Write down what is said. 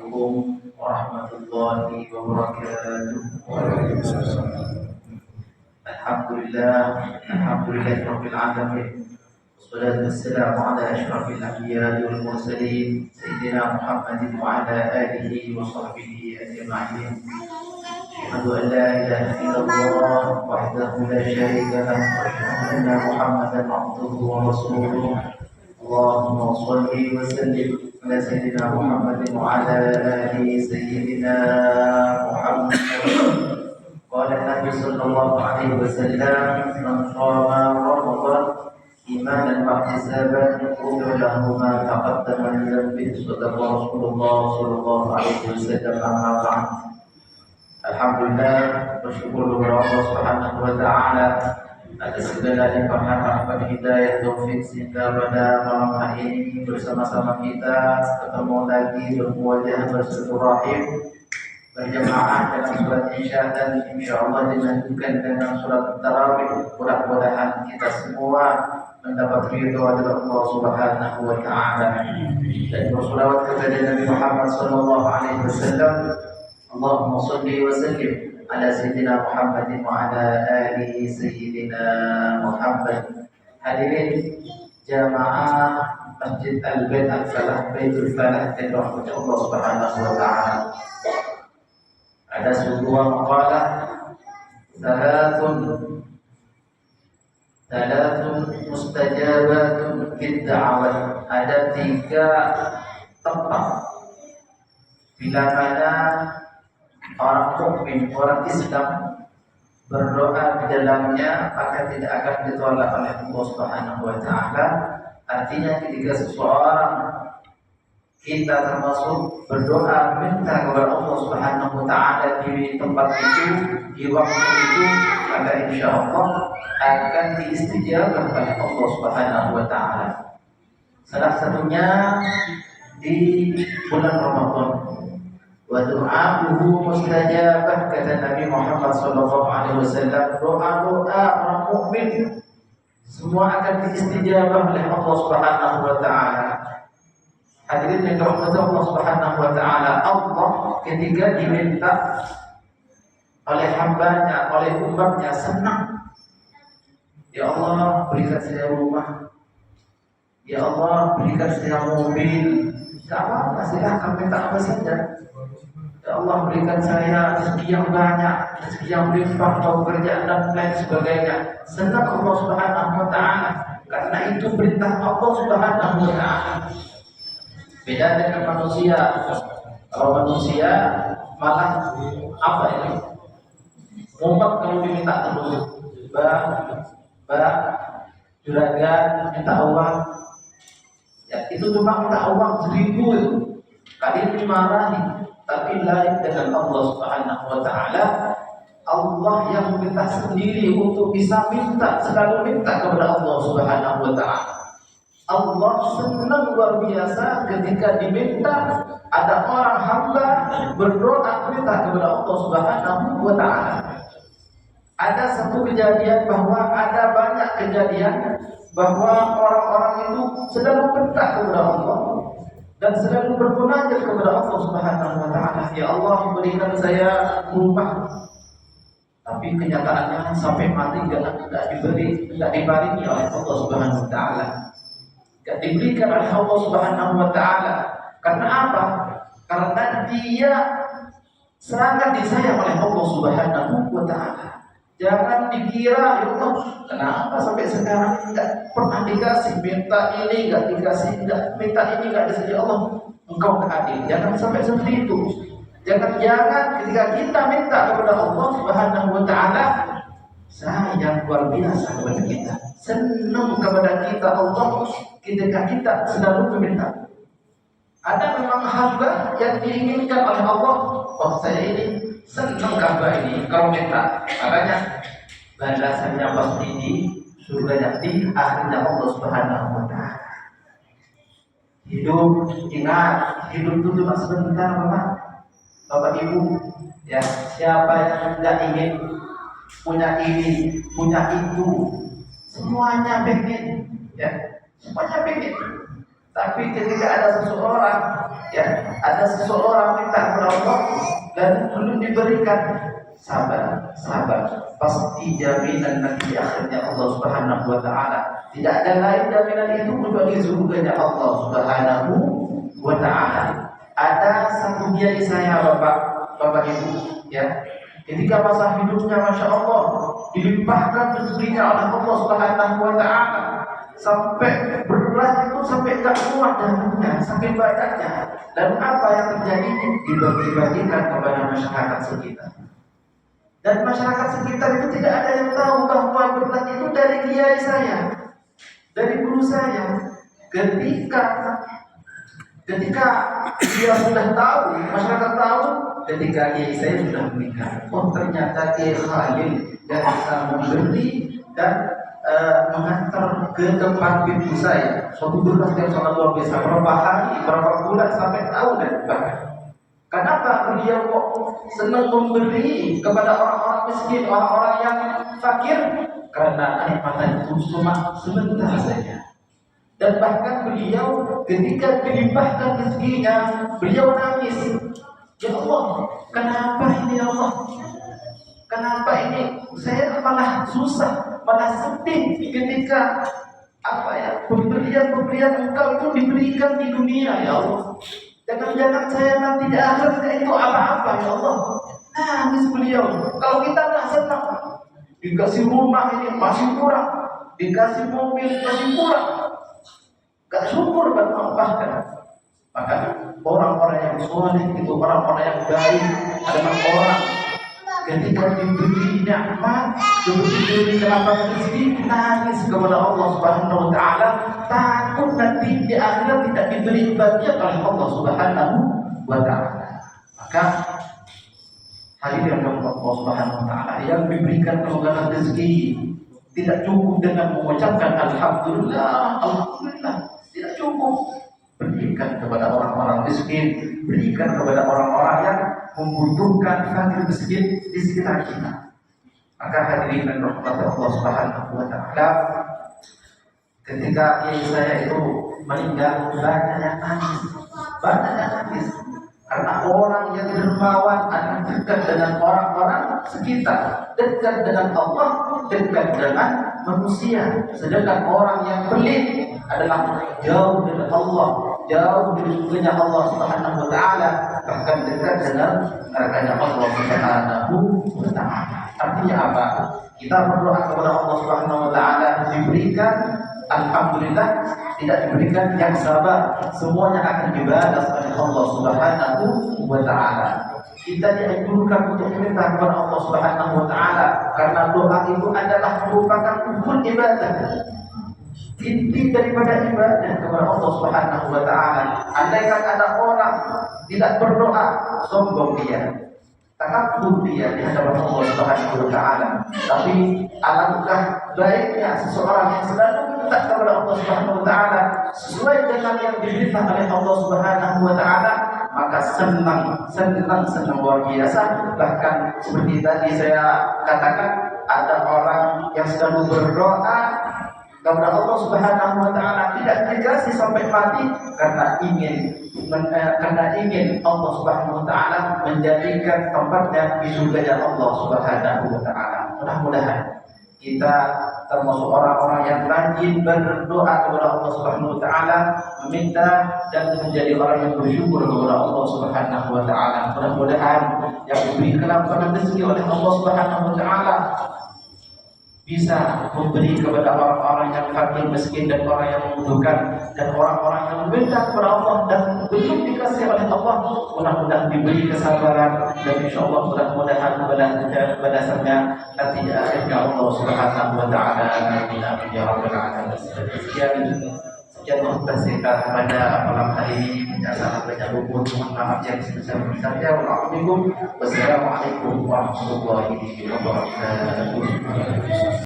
Assalamualaikum warahmatullahi wabarakatuh. Alhamdulillah rabbil alamin. Wassalatu wassalamu ala asyrafil anbiya'i wal mursalin sayyidina Muhammadin wa ala alihi wa sahbihi ajma'in. Asyhadu an la ilaha illallah wahdahu la syarika lahu wa asyhadu anna Muhammadan abduhu wa rasuluh. Allahumma shalli wa sallim ala sayyidina Muhammadin wa ala ali sayyidina Muhammad. Qala Nabi sallallahu alaihi wasallam, man shama Ramadan imanan wa ihtisaban ghufira lahu ma taqaddama min dhanbihi. Shadaqa Rasulullah sallallahu alaihi wasallam. Amma ba'd. Alhamdulillah, bersyukur kepada Allah Subhanahu wa taala atas segala nikmat rahmat hidayah taufik sehingga pada malam hari ini bersama-sama kita ketemu lagi berwajah bersilaturahim berjamaah dalam surat Isya dan insyaallah dilanjutkan dengan surat Tarawih. Mudah-mudahan kita semua mendapat ridho dari Allah Subhanahu wa taala dan bersolawat kepada Nabi Muhammad sallallahu alaihi wasallam. Allahumma shalli wa sallim ala sayyidina Muhammadin wa ala ali sayyidina Muhammad. Hadirin jamaah Masjid Al-Bait Al-Falah Baitul Falah dan rahmat Allah Subhanahu wa taala. Ada sebuah maqalah Salatun mustajabatun fid da'wah. Ada 3 tempat bila mana orang mukmin, orang Islam berdoa di dalamnya maka tidak akan ditolak oleh Allah Subhanahu wa taala. Artinya ketika seseorang kita termasuk berdoa minta kepada Allah Subhanahu wa taala di tempat itu, di waktu itu, maka insyaallah akan diistijabah oleh Allah Subhanahu wa taala. Salah satunya di bulan Ramadan. Wa du'a'uhu mustajabah, kata Nabi Muhammad sallallahu alaihi wasallam, doa-doa orang mukmin semua akan diistijabah oleh Allah Subhanahu wa taala. Hadirin yang dirahmati Allah Subhanahu wa taala, Allah ketika diminta oleh hambanya, oleh umatnya senang. Ya Allah, berikan saya rumah. Ya Allah, berikan saya mobil. Apa silahkan minta apa saja. Ya Allah, berikan saya rezeki yang banyak, rezeki yang berlimpah, pekerjaan dan lain sebagainya. Senang Allah Subhanahu wa taala karena itu perintah Allah Subhanahu wa taala. Beda dengan manusia. Kalau manusia malah apa ini? Umat kalau diminta terus, juragan minta uang. Ya, itu cuma minta uang 1000 itu. Kalian dimarahi, tapi lain dengan Allah Subhanahu wa taala. Allah yang meminta sendiri untuk bisa minta, selalu minta kepada Allah Subhanahu wa taala. Allah senang luar biasa ketika diminta, ada orang hamba berdoa minta kepada Allah Subhanahu wa taala. Ada satu kejadian bahwa ada banyak kejadian bahwa orang-orang itu selalu minta kepada Allah dan selalu bermunajat kepada Allah Subhanahu wa taala. Ya Allah, berikan saya rumah. Tapi kenyataannya sampai mati tidak dibaringi oleh Allah Subhanahu wa taala. Tidak diberikan oleh Allah Subhanahu wa taala. Karena apa? Karena dia sangat disayang oleh Allah Subhanahu wa taala. Jangan dikira, ya Allah, kenapa sampai sekarang tidak pernah dikasih, minta ini enggak dikasih, enggak minta ini enggak dikasih. Ya Allah, Engkau adil. Jangan sampai seperti itu. Jangan ketika kita minta kepada Allah Subhanahu wa taala, sayang luar biasa kepada kita, senang kepada kita Allah ketika kita selalu meminta. Ada memang hamba yang diinginkan oleh Allah, oh saya ini senang hamba ini kalau minta, makanya balasannya pasti di surga di akhirnya Allah Subhanahu wa taala. Hidup, ingat, hidup itu cuma sebentar, Bapak Ibu. Ya, siapa yang tidak ingin punya ini, punya itu, semuanya pengen, ya, semuanya pengen. Tapi ketika ada seseorang, ada seseorang minta kepada Allah dan belum diberikan, sabar, pasti jaminan nanti di akhirnya Allah Subhanahu wa taala. Tidak ada lain jaminan itu kecuali surganya Allah Subhanahu wa taala. Ada satu kiai saya, Bapak Ibu, ketika masa hidupnya Masya Allah dilimpahkan rezekinya oleh Allah Subhanahu wa taala, sampai beras itu sampai gak kuat dagingnya, sampai banyaknya. Lalu apa yang terjadi? Dibagi-bagikan kepada masyarakat sekitar. Dan masyarakat sekitar itu tidak ada yang tahu bahwa beras itu dari kiai saya, dari guru saya. Ketika dia sudah tahu, masyarakat tahu, ketika kiai saya sudah meninggal. Oh, ternyata Kiai Khalil dan bisa memberi dan mengantar ke tempat pintu saya suatu berkah yang sangat luar biasa. Berapa hari, berapa bulan sampai tahun dan bahkan. Kenapa beliau kok senang memberi kepada orang-orang miskin, orang-orang yang fakir? Karena kenikmatan itu cuma sebentar saja. Dan bahkan beliau ketika dilimpahkan rezekinya, beliau nangis. Ya Allah, kenapa ini ya Allah? Kenapa ini saya malah susah, malah sedih ketika pemberian engkau itu diberikan di dunia ya Allah. Jangan-jangan saya nanti di akhirat itu apa-apa ya Allah. Nangis beliau. Kalau kita nggak senang, dikasih rumah ini masih kurang, dikasih mobil masih kurang, gak syukur bahkan. Maka orang-orang yang soleh itu, orang-orang yang baik adalah orang ketika diberi nikmat, diberi kelapangan rezeki, nangis kepada Allah Subhanahu wa taala, takut nanti di akhirat tidak diberi bagian oleh Allah Subhanahu wa taala. Maka hadirin Allah Subhanahu wa taala yang diberikan kelapangan rezeki tidak cukup dengan mengucapkan alhamdulillah, tidak cukup. Berikan kepada orang-orang miskin, berikan kepada orang-orang yang membutuhkan, fakir miskin di sekitar kita. Maka hadirin dan rahmat Allah Subhanahu wa taala, ketika kiai saya itu meninggal, banyak yang nangis, karena orang yang dermawan akan dekat dengan orang-orang sekitar, dekat dengan Allah, dekat dengan manusia. Sedangkan orang yang pelit adalah jauh dari Allah, jauh dari surganya Allah Subhanahu wa taala, bahkan dekat dengan nerakanya Allah Subhanahu wa taala. Artinya apa? Kita berdoa kepada Allah Subhanahu wa taala diberikan, alhamdulillah, tidak diberikan yang sabar, semuanya akan dibalas oleh Allah Subhanahu wa taala. Kita dianjurkan untuk meminta kepada Allah Subhanahu wa taala karena doa itu adalah merupakan rukun ibadah. Inti daripada ibadah kepada Allah Subhanahu wa taala. Andaikan ada orang tidak berdoa, sombong dia, takabur dia di hadapan Allah Subhanahu wa taala. Tapi alangkah baiknya seseorang yang selalu minta kepada Allah Subhanahu wa taala sesuai dengan yang diberitakan oleh Allah Subhanahu wa taala, maka senang luar biasa. Bahkan seperti tadi saya katakan, ada orang yang selalu berdoa kepada Allah Subhanahu wa taala tidak dikasih sampai mati karena ingin Allah Subhanahu wa taala menjadikan tempatnya di surganya Allah Subhanahu wa taala. Mudah-mudahan kita termasuk orang-orang yang rajin berdoa kepada Allah Subhanahu wa taala, meminta dan menjadi orang yang bersyukur kepada Allah Subhanahu wa taala. Mudah-mudahan yang diberi kelapangan rezeki oleh Allah Subhanahu wa taala bisa memberi kepada orang-orang yang fakir, miskin, dan orang yang membutuhkan, dan orang-orang yang meminta kepada Allah dan belum dikasih oleh Allah. Mudah-mudahan diberi kesabaran, dan insya Allah mudah-mudahan balasannya nanti di akhirnya Allah Subhanahu wa taala. Amin amin ya rabbal alamin. Sekian khutbah kita pada malam hari ini. Sangat banyak luput, mohon maaf yang sebesar-besarnya. Wassalamualaikum warahmatullahi wabarakatuh.